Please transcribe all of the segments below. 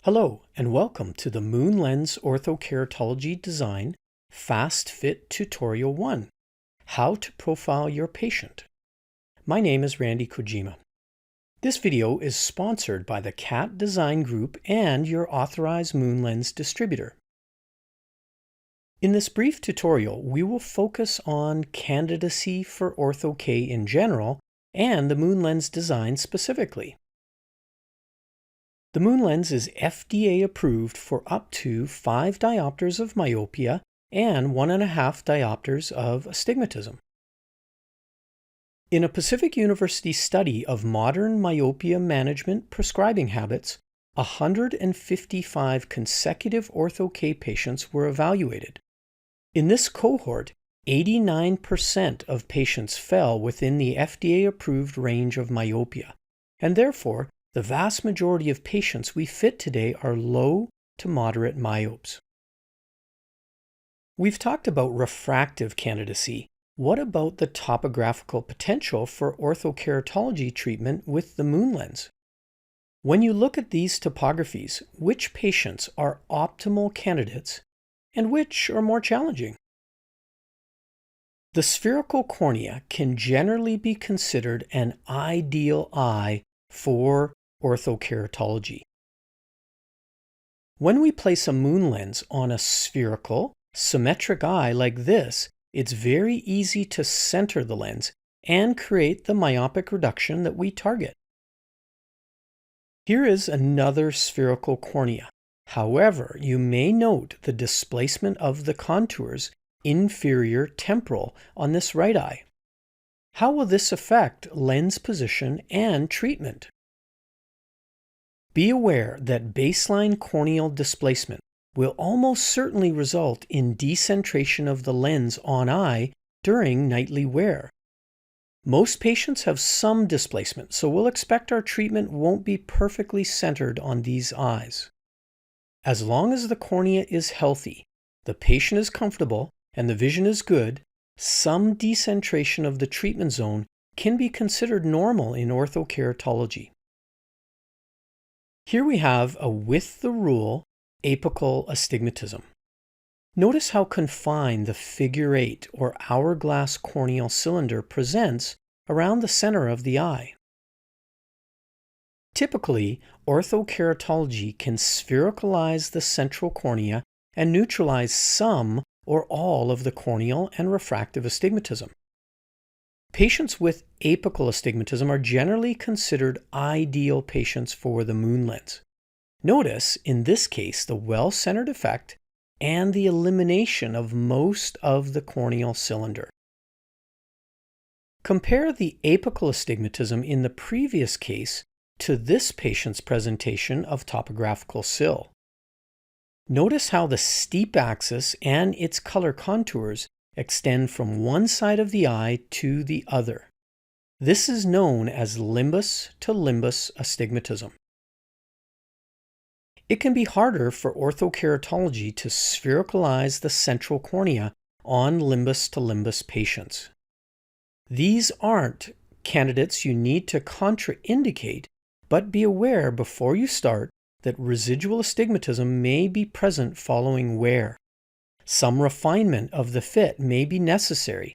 Hello and welcome to the MoonLens Orthokeratology Design Fast Fit Tutorial 1, How to Profile Your Patient. My name is Randy Kojima. This video is sponsored by the CAT Design Group and your authorized MoonLens distributor. In this brief tutorial, we will focus on candidacy for Ortho-K in general and the MoonLens design specifically. The MoonLens is FDA approved for up to 5 diopters of myopia and 1.5 diopters of astigmatism. In a Pacific University study of modern myopia management prescribing habits, 155 consecutive Ortho-K patients were evaluated. In this cohort, 89% of patients fell within the FDA-approved range of myopia, and therefore, the vast majority of patients we fit today are low to moderate myopes. We've talked about refractive candidacy. What about the topographical potential for orthokeratology treatment with the MoonLens? When you look at these topographies, which patients are optimal candidates and which are more challenging? The spherical cornea can generally be considered an ideal eye for orthokeratology. When we place a MoonLens on a spherical, symmetric eye like this, it's very easy to center the lens and create the myopic reduction that we target. Here is another spherical cornea. However, you may note the displacement of the contours inferior temporal on this right eye. How will this affect lens position and treatment? Be aware that baseline corneal displacement will almost certainly result in decentration of the lens on eye during nightly wear. Most patients have some displacement, so we'll expect our treatment won't be perfectly centered on these eyes. As long as the cornea is healthy, the patient is comfortable, and the vision is good, some decentration of the treatment zone can be considered normal in orthokeratology. Here we have a with-the-rule apical astigmatism. Notice how confined the figure 8 or hourglass corneal cylinder presents around the center of the eye. Typically, orthokeratology can sphericalize the central cornea and neutralize some or all of the corneal and refractive astigmatism. Patients with apical astigmatism are generally considered ideal patients for the MoonLens. Notice, in this case, the well-centered effect and the elimination of most of the corneal cylinder. Compare the apical astigmatism in the previous case to this patient's presentation of topographical sill. Notice how the steep axis and its color contours extend from one side of the eye to the other. This is known as limbus to limbus astigmatism. It can be harder for orthokeratology to sphericalize the central cornea on limbus to limbus patients. These aren't candidates you need to contraindicate, but be aware before you start that residual astigmatism may be present following wear. Some refinement of the fit may be necessary,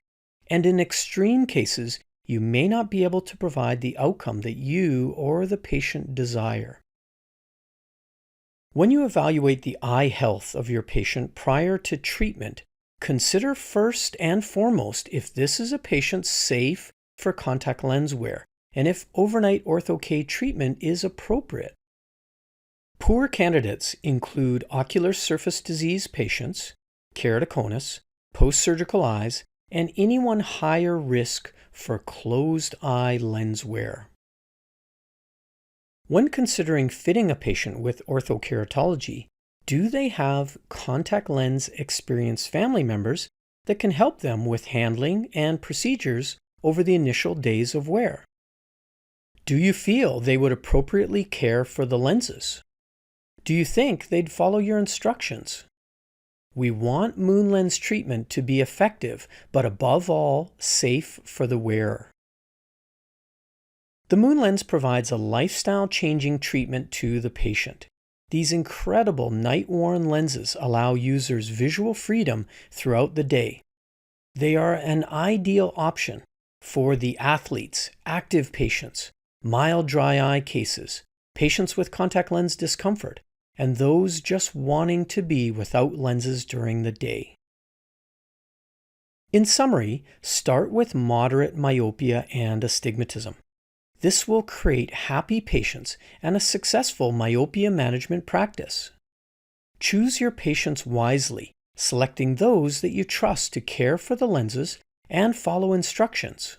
and in extreme cases, you may not be able to provide the outcome that you or the patient desire. When you evaluate the eye health of your patient prior to treatment, consider first and foremost if this is a patient safe for contact lens wear and if overnight Ortho-K treatment is appropriate. Poor candidates include ocular surface disease patients, keratoconus, post-surgical eyes, and anyone higher risk for closed eye lens wear. When considering fitting a patient with orthokeratology, do they have contact lens experienced family members that can help them with handling and procedures over the initial days of wear? Do you feel they would appropriately care for the lenses? Do you think they'd follow your instructions? We want MoonLens treatment to be effective, but above all, safe for the wearer. The MoonLens provides a lifestyle-changing treatment to the patient. These incredible night-worn lenses allow users visual freedom throughout the day. They are an ideal option for the athletes, active patients, mild dry eye cases, patients with contact lens discomfort, and those just wanting to be without lenses during the day. In summary, start with moderate myopia and astigmatism. This will create happy patients and a successful myopia management practice. Choose your patients wisely, selecting those that you trust to care for the lenses and follow instructions.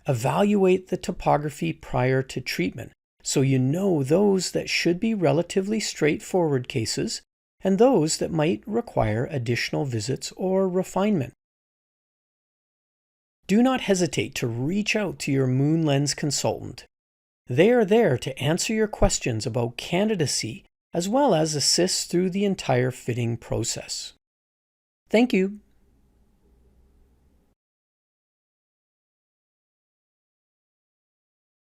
Evaluate the topography prior to treatment so you know those that should be relatively straightforward cases and those that might require additional visits or refinement. Do not hesitate to reach out to your MoonLens consultant. They are there to answer your questions about candidacy as well as assist through the entire fitting process. Thank you.